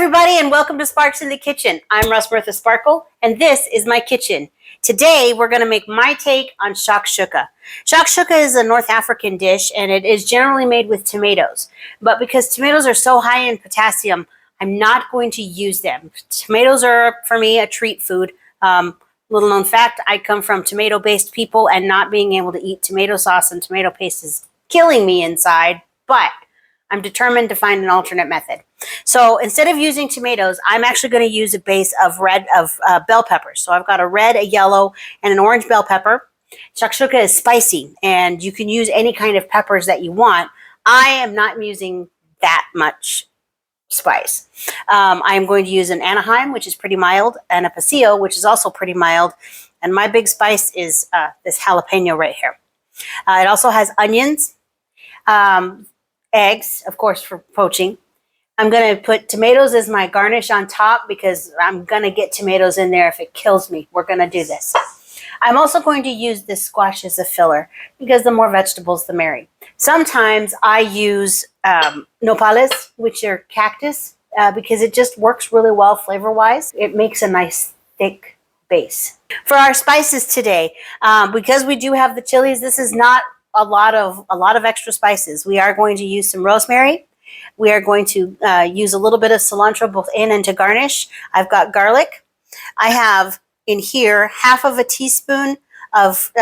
everybody, and welcome to Sparks in the Kitchen. I'm Russ Bertha Sparkle, and this is my kitchen. Today, we're going to make my take on shakshuka. Shakshuka is a North African dish, and it is generally made with tomatoes. But because tomatoes are so high in potassium, I'm not going to use them. Tomatoes are, for me, a treat food. Little known fact, I come from tomato-based people, and not being able to eat tomato sauce and tomato paste is killing me inside, but I'm determined to find an alternate method. So instead of using tomatoes, I'm actually going to use a base of bell peppers. So I've got a red, a yellow, and an orange bell pepper. Shakshuka is spicy, and you can use any kind of peppers that you want. I am not using that much spice. I'm going to use an Anaheim, which is pretty mild, and a pasilla, which is also pretty mild. And my big spice is this jalapeno right here. It also has onions, eggs, of course, for poaching. I'm going to put tomatoes as my garnish on top because I'm going to get tomatoes in there if it kills me. We're going to do this. I'm also going to use this squash as a filler because the more vegetables, the merry. Sometimes I use nopales, which are cactus, because it just works really well flavor-wise. It makes a nice thick base. For our spices today, because we do have the chilies, this is not a lot of extra spices. We are going to use some rosemary. We are going to use a little bit of cilantro both in and to garnish. I've got garlic. I have in here half of a teaspoon of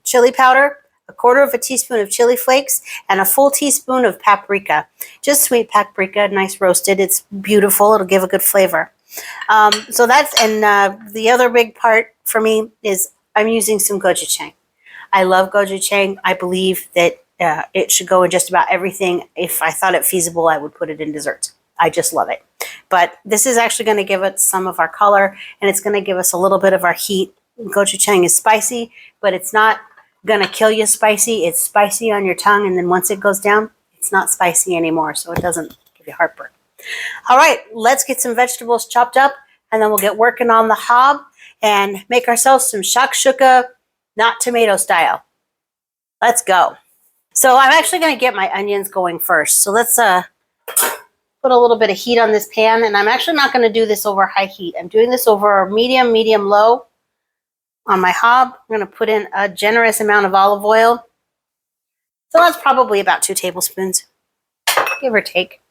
chili powder, a quarter of a teaspoon of chili flakes, and a full teaspoon of paprika. Just sweet paprika, nice roasted. It's beautiful. It'll give a good flavor. So that's, and the other big part for me is I'm using some gochujang. I love gochujang. I believe that it should go in just about everything. If I thought it feasible, I would put it in desserts. I just love it. But this is actually going to give it some of our color, and it's going to give us a little bit of our heat. Gochujang is spicy, but it's not going to kill you spicy. It's spicy on your tongue, and then once it goes down, it's not spicy anymore, so it doesn't give you heartburn. All right, let's get some vegetables chopped up, and then we'll get working on the hob and make ourselves some shakshuka, not tomato style. Let's go. So I'm actually going to get my onions going first. So let's put a little bit of heat on this pan. And I'm actually not going to do this over high heat. I'm doing this over medium, low on my hob. I'm going to put in a generous amount of olive oil. So that's probably about 2 tablespoons, give or take.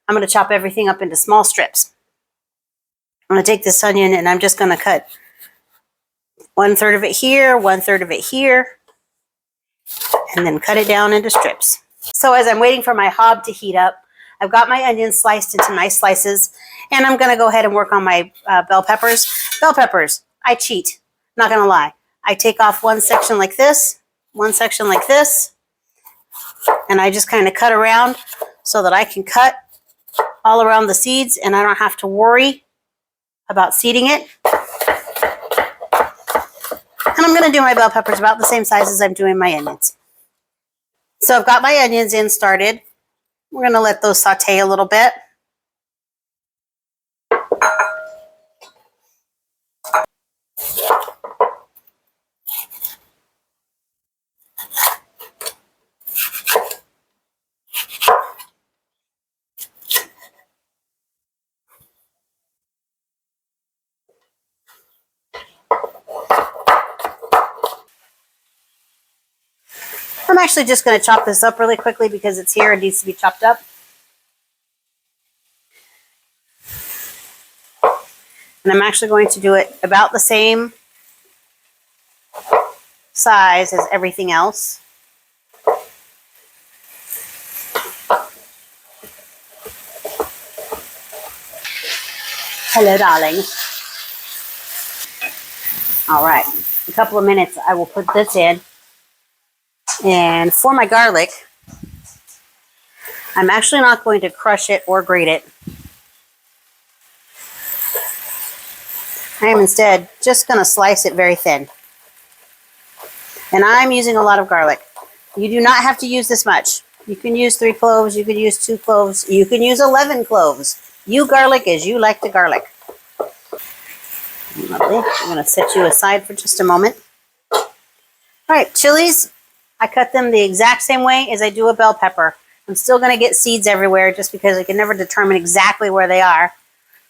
I'm going to chop everything up into small strips. I'm going to take this onion and I'm just going to cut 1/3 of it here, 1/3 of it here, and then cut it down into strips. So as I'm waiting for my hob to heat up, I've got my onions sliced into nice slices, and I'm going to go ahead and work on my bell peppers. Bell peppers, I cheat, not going to lie. I take off one section like this, one section like this, and I just kind of cut around so that I can cut all around the seeds, and I don't have to worry about seeding it. And I'm going to do my bell peppers about the same size as I'm doing my onions. So I've got my onions in started. We're going to let those saute a little bit. I'm actually just going to chop this up really quickly because it's here and needs to be chopped up. And I'm actually going to do it about the same size as everything else. Hello, darling. All right, in a couple of minutes, I will put this in. And for my garlic, I'm actually not going to crush it or grate it. I am instead just going to slice it very thin. And I'm using a lot of garlic. You do not have to use this much. You can use 3 cloves, you can use 2 cloves, you can use 11 cloves. You garlic as you like the garlic. Lovely. I'm going to set you aside for just a moment. All right, chilies. I cut them the exact same way as I do a bell pepper. I'm still going to get seeds everywhere just because I can never determine exactly where they are.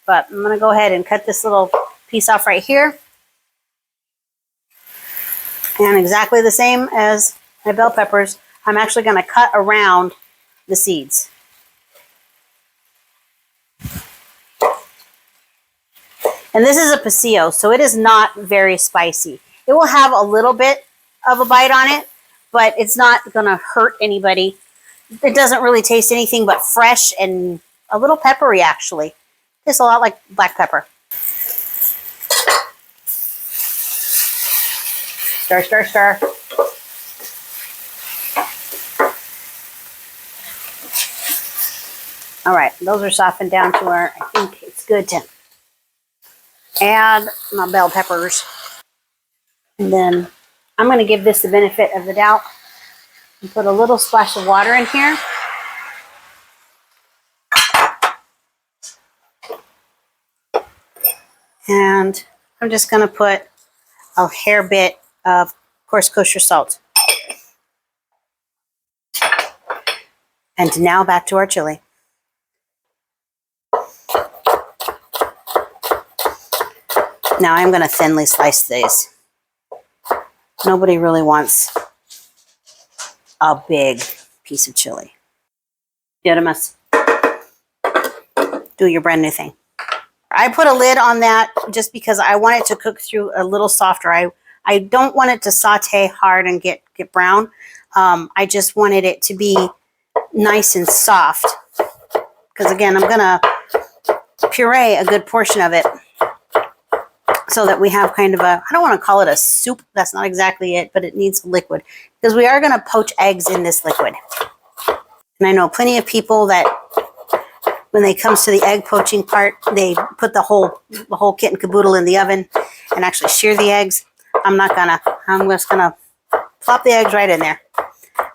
but I'm going to go ahead and cut this little piece off right here. And exactly the same as my bell peppers, I'm actually going to cut around the seeds. And this is a paseo, so it is not very spicy. It will have a little bit of a bite on it, but it's not going to hurt anybody. It doesn't really taste anything but fresh and a little peppery, actually. Tastes a lot like black pepper. Stir, stir, stir. All right, those are softened down to where I think it's good to add my bell peppers. And then I'm going to give this the benefit of the doubt and put a little splash of water in here. And I'm just going to put a hair bit of coarse kosher salt. And now back to our chili. Now I'm going to thinly slice these. Nobody really wants a big piece of chili. You must do your brand new thing. I put a lid on that just because I want it to cook through a little softer. I don't want it to saute hard and get brown. I just wanted it to be nice and soft. Because again, I'm going to puree a good portion of it so that we have kind of a, I don't want to call it a soup. That's not exactly it, but it needs liquid. Because we are going to poach eggs in this liquid. And I know plenty of people that when it comes to the egg poaching part, they put the whole kit and caboodle in the oven and actually shear the eggs. I'm not gonna. I'm just gonna plop the eggs right in there.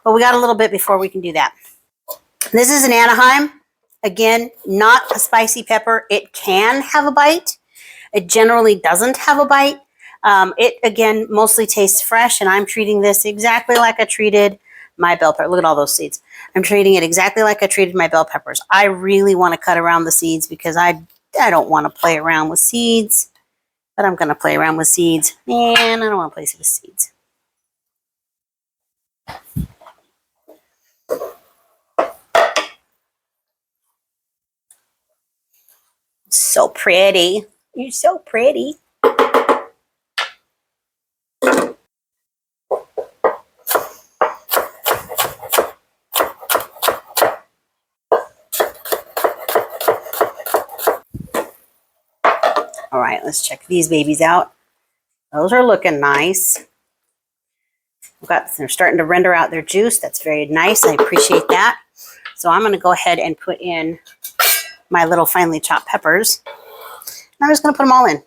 But we got a little bit before we can do that. This is an Anaheim. Again, not a spicy pepper. It can have a bite. It generally doesn't have a bite. It, again, mostly tastes fresh, and I'm treating this exactly like I treated my bell pepper. Look at all those seeds. I'm treating it exactly like I treated my bell peppers. I really want to cut around the seeds because I don't want to play around with seeds, but I'm going to play around with seeds. Man, I don't want to play with seeds. So pretty. You're so pretty. All right, let's check these babies out. Those are looking nice. They're starting to render out their juice. That's very nice. I appreciate that. So I'm going to go ahead and put in my little finely chopped peppers. And I'm just going to put them all in.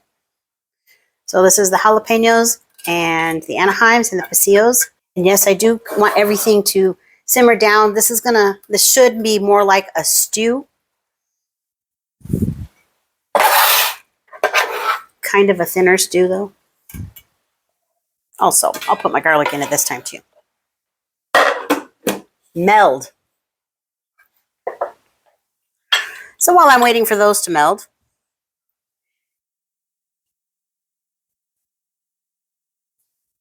So this is the jalapenos and the Anaheims and the pasillos. And yes, I do want everything to simmer down. This should be more like a stew. Kind of a thinner stew though. Also, I'll put my garlic in it this time too. Meld. So while I'm waiting for those to meld,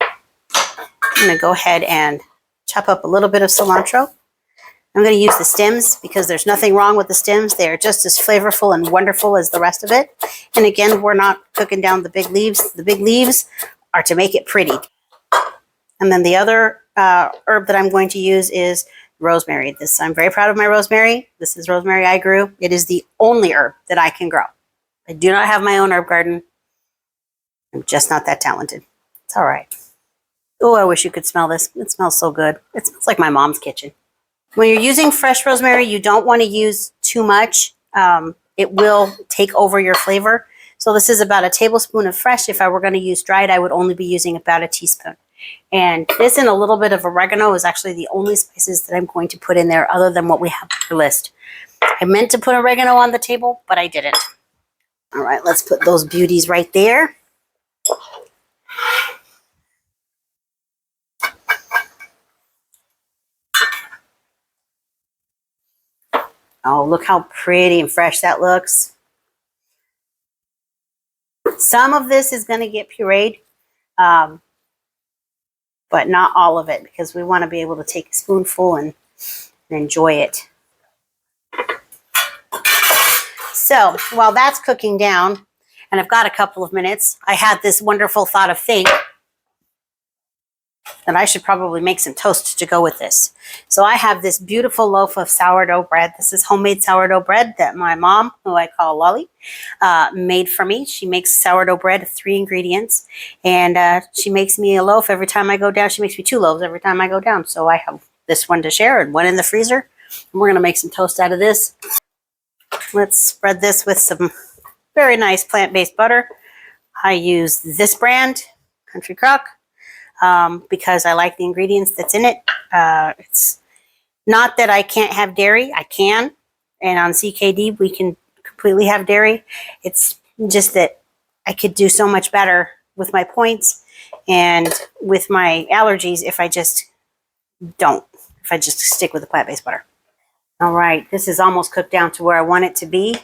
I'm going to go ahead and chop up a little bit of cilantro. I'm going to use the stems because there's nothing wrong with the stems. They are just as flavorful and wonderful as the rest of it. And again, we're not cooking down the big leaves. The big leaves are to make it pretty. And then the other herb that I'm going to use is rosemary. I'm very proud of my rosemary. This is rosemary I grew. It is the only herb that I can grow. I do not have my own herb garden. I'm just not that talented. It's all right. Oh, I wish you could smell this. It smells so good. It smells like my mom's kitchen. When you're using fresh rosemary, you don't want to use too much. It will take over your flavor. So this is about a tablespoon of fresh. If I were going to use dried, I would only be using about a teaspoon. And this and a little bit of oregano is actually the only spices that I'm going to put in there other than what we have on the list. I meant to put oregano on the table, but I didn't. All right, let's put those beauties right there. Oh, look how pretty and fresh that looks. Some of this is going to get pureed, but not all of it because we want to be able to take a spoonful and enjoy it. So while that's cooking down, and I've got a couple of minutes, I had this wonderful thought of think that I should probably make some toast to go with this. So I have this beautiful loaf of sourdough bread. This is homemade sourdough bread that my mom, who I call Lolly, made for me. She makes sourdough bread, 3 ingredients, and she makes me a loaf every time I go down. She makes me 2 loaves every time I go down. So I have this one to share and one in the freezer. And we're going to make some toast out of this. Let's spread this with some very nice plant-based butter. I use this brand, Country Crock, because I like the ingredients that's in it. It's not that I can't have dairy. I can. And on CKD, we can completely have dairy. It's just that I could do so much better with my points and with my allergies if I just stick with the plant-based butter. All right, this is almost cooked down to where I want it to be.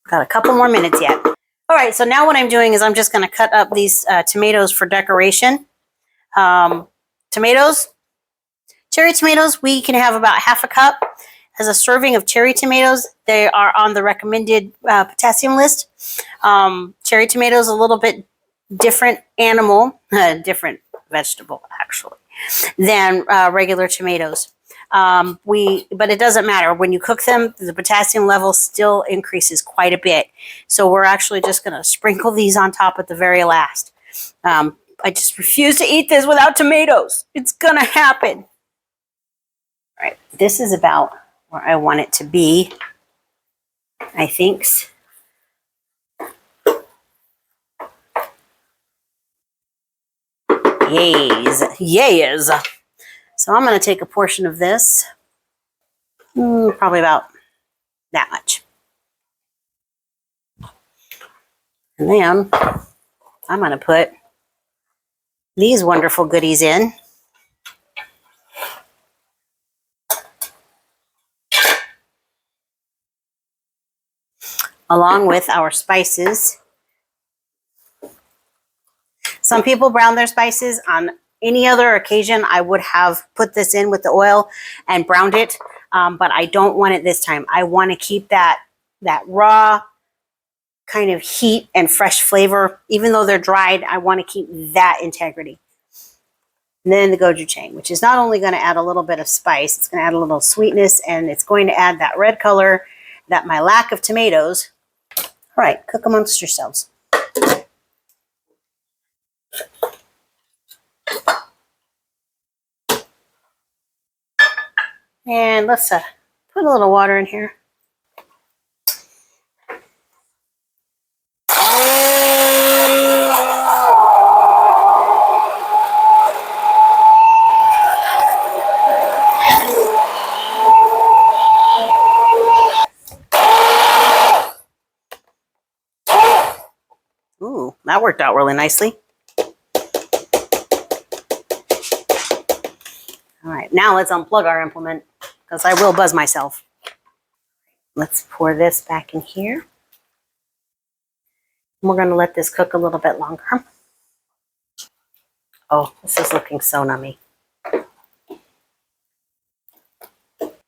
Got a couple more minutes yet. All right, so now what I'm doing is I'm just going to cut up these tomatoes for decoration. Tomatoes, cherry tomatoes, we can have about half a cup. As a serving of cherry tomatoes, they are on the recommended potassium list. Cherry tomatoes, a little bit different animal, different vegetable actually, than regular tomatoes. But it doesn't matter. When you cook them, the potassium level still increases quite a bit. So we're actually just going to sprinkle these on top at the very last. I just refuse to eat this without tomatoes. It's going to happen. All right, this is about where I want it to be, I think. Yays. So I'm going to take a portion of this, probably about that much. And then I'm going to put these wonderful goodies in. Along with our spices. Some people brown their spices. On any other occasion, I would have put this in with the oil and browned it, but I don't want it this time. I want to keep that raw kind of heat and fresh flavor. Even though they're dried, I want to keep that integrity. And then the gochujang, which is not only going to add a little bit of spice, it's going to add a little sweetness, and it's going to add that red color that my lack of tomatoes. All right, cook amongst yourselves. And let's put a little water in here. Ooh, that worked out really nicely. All right, now let's unplug our implement because I will buzz myself. Let's pour this back in here. We're going to let this cook a little bit longer. Oh, this is looking so nummy.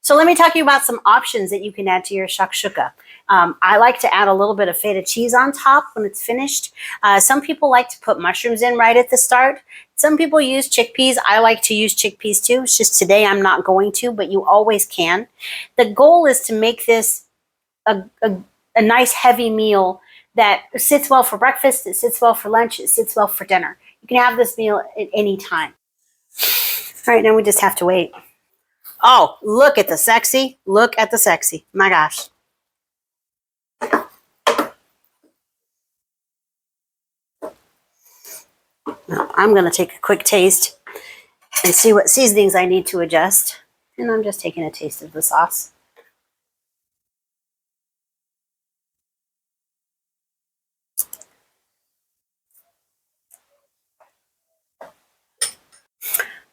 So let me talk to you about some options that you can add to your shakshuka. I like to add a little bit of feta cheese on top when it's finished. Some people like to put mushrooms in right at the start. Some people use chickpeas. I like to use chickpeas too. It's just today I'm not going to, but you always can. The goal is to make this a nice heavy meal that sits well for breakfast, it sits well for lunch, it sits well for dinner. You can have this meal at any time. All right, now we just have to wait. Oh, look at the sexy. Look at the sexy. My gosh. Now, I'm going to take a quick taste and see what seasonings I need to adjust. And I'm just taking a taste of the sauce.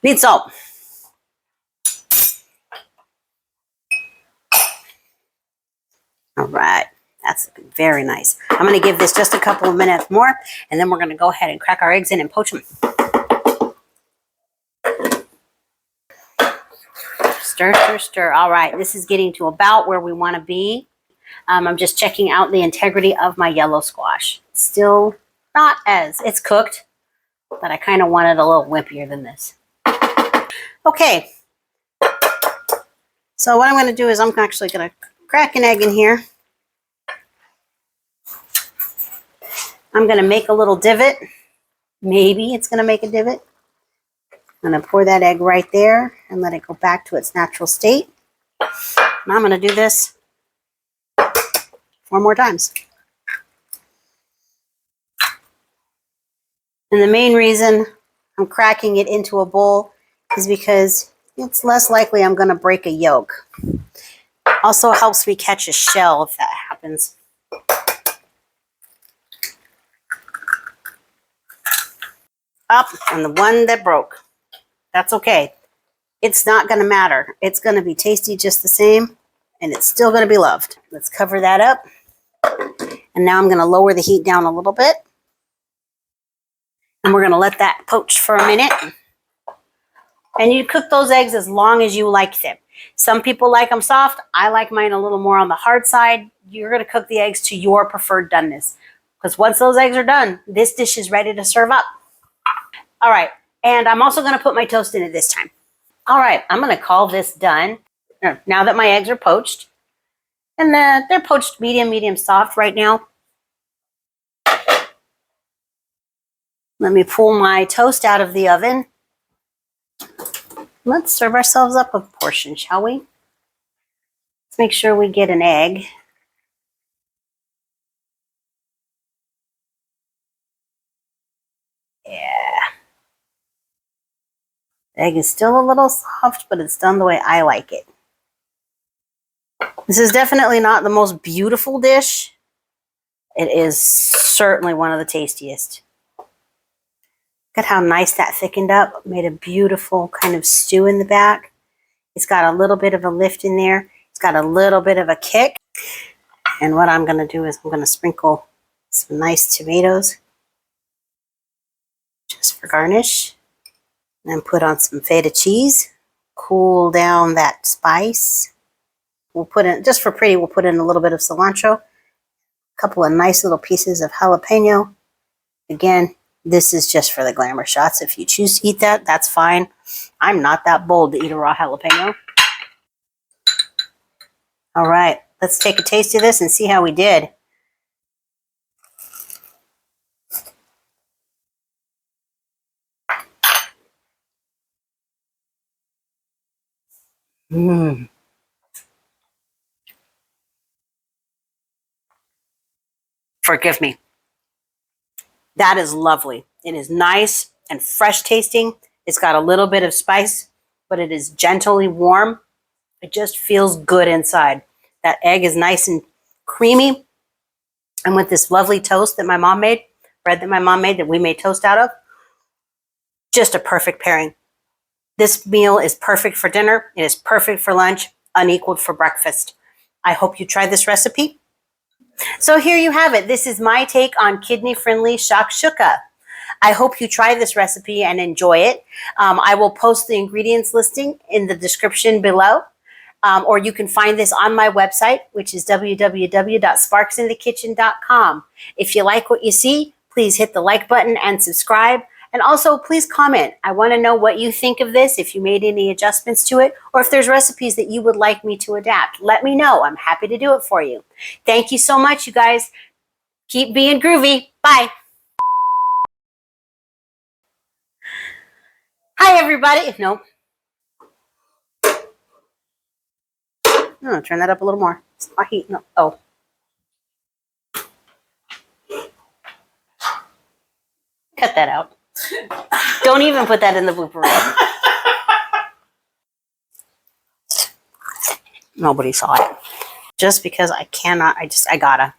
Need salt. That's looking very nice. I'm going to give this just a couple of minutes more, and then we're going to go ahead and crack our eggs in and poach them. Stir, stir, stir. All right, this is getting to about where we want to be. I'm just checking out the integrity of my yellow squash. It's still not as, it's cooked, but I kind of want it a little wimpier than this. Okay. So what I'm going to do is I'm actually going to crack an egg in here. I'm going to make a little divot. Maybe it's going to make a divot. I'm going to pour that egg right there and let it go back to its natural state. And I'm going to do this 4 more times. And the main reason I'm cracking it into a bowl is because it's less likely I'm going to break a yolk. Also helps me catch a shell if that happens. Up on the one that broke. That's okay. It's not going to matter. It's going to be tasty just the same, and it's still going to be loved. Let's cover that up. And now I'm going to lower the heat down a little bit. And we're going to let that poach for a minute. And you cook those eggs as long as you like them. Some people like them soft. I like mine a little more on the hard side. You're going to cook the eggs to your preferred doneness. Because once those eggs are done, this dish is ready to serve up. All right. And I'm also going to put my toast in it this time. All right. I'm going to call this done. Now that my eggs are poached. And they're poached medium soft right now. Let me pull my toast out of the oven. Let's serve ourselves up a portion, shall we? Let's make sure we get an egg. Yeah. The egg is still a little soft, but it's done the way I like it. This is definitely not the most beautiful dish. It is certainly one of the tastiest. Look at how nice that thickened up. Made a beautiful kind of stew in the back. It's got a little bit of a lift in there. It's got a little bit of a kick. And what I'm going to do is I'm going to sprinkle some nice tomatoes just for garnish. And put on some feta cheese. Cool down that spice. We'll put in, just for pretty, we'll put in a little bit of cilantro. A couple of nice little pieces of jalapeno. Again, this is just for the glamour shots. If you choose to eat that, that's fine. I'm not that bold to eat a raw jalapeno. All right, let's take a taste of this and see how we did. Mmm. Forgive me. That is lovely. It is nice and fresh tasting. It's got a little bit of spice, but it is gently warm. It just feels good inside. That egg is nice and creamy. And with this lovely toast that my mom made, bread that my mom made that we made toast out of, just a perfect pairing. This meal is perfect for dinner. It is perfect for lunch, unequaled for breakfast. I hope you try this recipe. So here you have it. This is my take on kidney-friendly shakshuka. I hope you try this recipe and enjoy it. I will post the ingredients listing in the description below. Or you can find this on my website, which is www.sparksinthekitchen.com. If you like what you see, please hit the like button and subscribe. And also, please comment. I want to know what you think of this, if you made any adjustments to it, or if there's recipes that you would like me to adapt. Let me know. I'm happy to do it for you. Thank you so much, you guys. Keep being groovy. Bye. Hi, everybody. No. No, turn that up a little more. It's not heat. No. Oh. Cut that out. Don't even put that in the blooper reel. Nobody saw it. Just because I cannot, I gotta.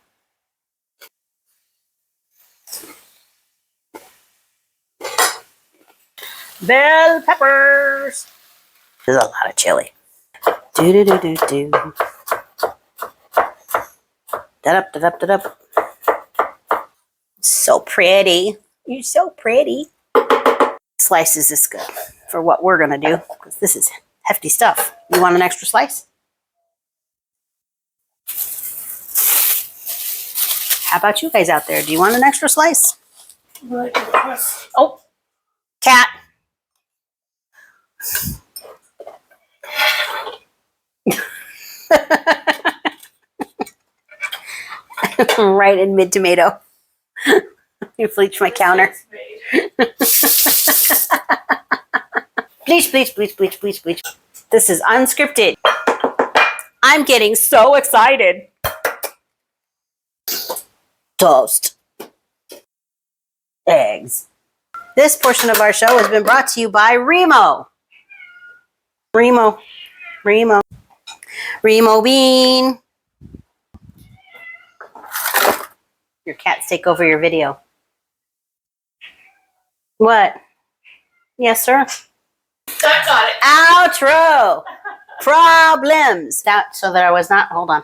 Bell peppers. There's a lot of chili. Do do do do do. Da-da, da-da, da-da. So pretty. You're so pretty. Slices is good for what we're going to do because this is hefty stuff. You want an extra slice? How about you guys out there? Do you want an extra slice? Oh, cat. Right in mid tomato. You bleach my counter. Bleach, bleach, bleach, bleach, bleach, bleach. This is unscripted. I'm getting so excited. Toast. Eggs. This portion of our show has been brought to you by Remo. Remo. Remo. Remo bean. Your cats take over your video. What? Yes, sir. That got it. Outro. Problems. Out so that I was not. Hold on.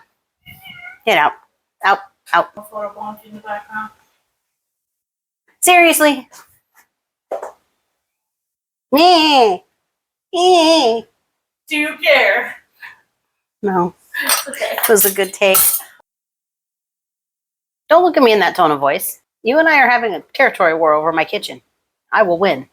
Get out. Out. Out. Before I want you in the background. Seriously. Nee. Nee. Do you care? No. Okay. It was a good take. Don't look at me in that tone of voice. You and I are having a territory war over my kitchen. I will win.